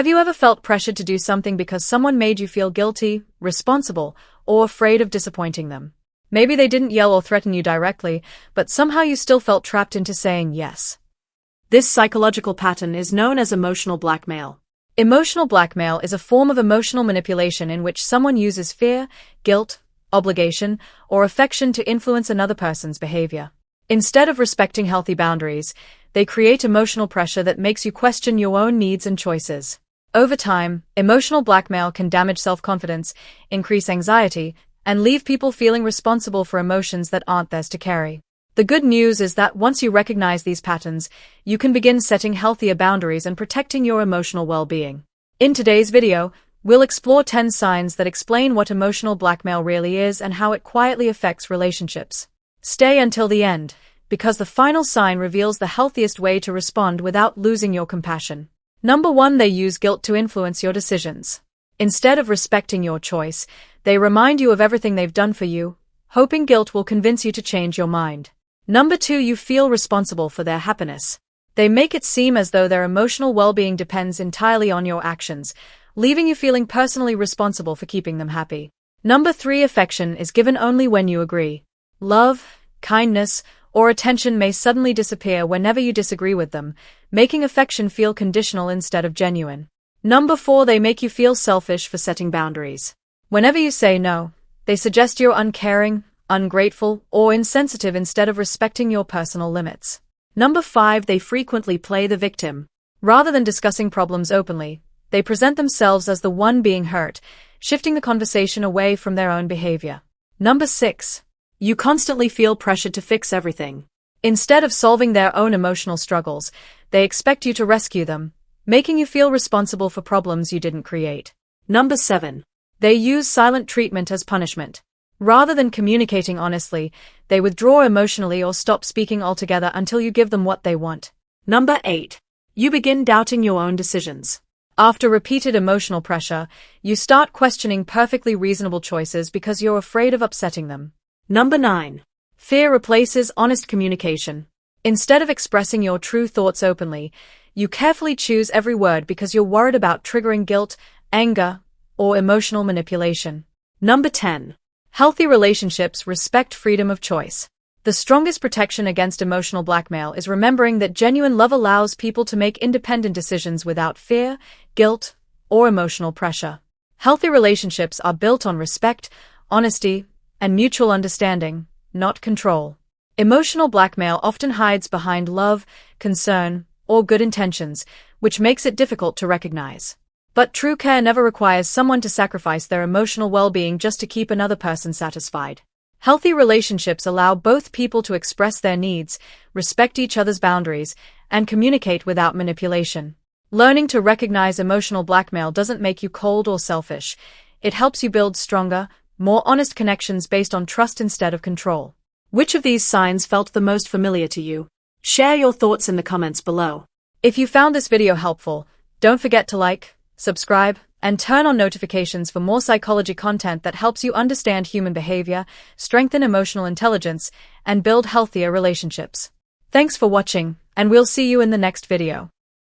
Have you ever felt pressured to do something because someone made you feel guilty, responsible, or afraid of disappointing them? Maybe they didn't yell or threaten you directly, but somehow you still felt trapped into saying yes. This psychological pattern is known as emotional blackmail. Emotional blackmail is a form of emotional manipulation in which someone uses fear, guilt, obligation, or affection to influence another person's behavior. Instead of respecting healthy boundaries, they create emotional pressure that makes you question your own needs and choices. Over time, emotional blackmail can damage self-confidence, increase anxiety, and leave people feeling responsible for emotions that aren't theirs to carry. The good news is that once you recognize these patterns, you can begin setting healthier boundaries and protecting your emotional well-being. In today's video, we'll explore 10 signs that explain what emotional blackmail really is and how it quietly affects relationships. Stay until the end, because the final sign reveals the healthiest way to respond without losing your compassion. Number 1, they use guilt to influence your decisions. Instead of respecting your choice, they remind you of everything they've done for you, hoping guilt will convince you to change your mind. Number 2, you feel responsible for their happiness. They make it seem as though their emotional well-being depends entirely on your actions, leaving you feeling personally responsible for keeping them happy. Number 3, affection is given only when you agree. Love, kindness, or attention may suddenly disappear whenever you disagree with them, making affection feel conditional instead of genuine. Number 4, they make you feel selfish for setting boundaries. Whenever you say no, they suggest you're uncaring, ungrateful, or insensitive instead of respecting your personal limits. Number 5, they frequently play the victim. Rather than discussing problems openly, they present themselves as the one being hurt, shifting the conversation away from their own behavior. Number 6, you constantly feel pressured to fix everything. Instead of solving their own emotional struggles, they expect you to rescue them, making you feel responsible for problems you didn't create. Number 7, they use silent treatment as punishment. Rather than communicating honestly, they withdraw emotionally or stop speaking altogether until you give them what they want. Number 8, you begin doubting your own decisions. After repeated emotional pressure, you start questioning perfectly reasonable choices because you're afraid of upsetting them. Number 9, fear replaces honest communication. Instead of expressing your true thoughts openly, you carefully choose every word because you're worried about triggering guilt, anger, or emotional manipulation. Number 10, healthy relationships respect freedom of choice. The strongest protection against emotional blackmail is remembering that genuine love allows people to make independent decisions without fear, guilt, or emotional pressure. Healthy relationships are built on respect, honesty, and mutual understanding, not control. Emotional blackmail often hides behind love, concern, or good intentions, which makes it difficult to recognize. But true care never requires someone to sacrifice their emotional well-being just to keep another person satisfied. Healthy relationships allow both people to express their needs, respect each other's boundaries, and communicate without manipulation. Learning to recognize emotional blackmail doesn't make you cold or selfish. It helps you build stronger, more honest connections based on trust instead of control. Which of these signs felt the most familiar to you? Share your thoughts in the comments below. If you found this video helpful, don't forget to like, subscribe, and turn on notifications for more psychology content that helps you understand human behavior, strengthen emotional intelligence, and build healthier relationships. Thanks for watching, and we'll see you in the next video.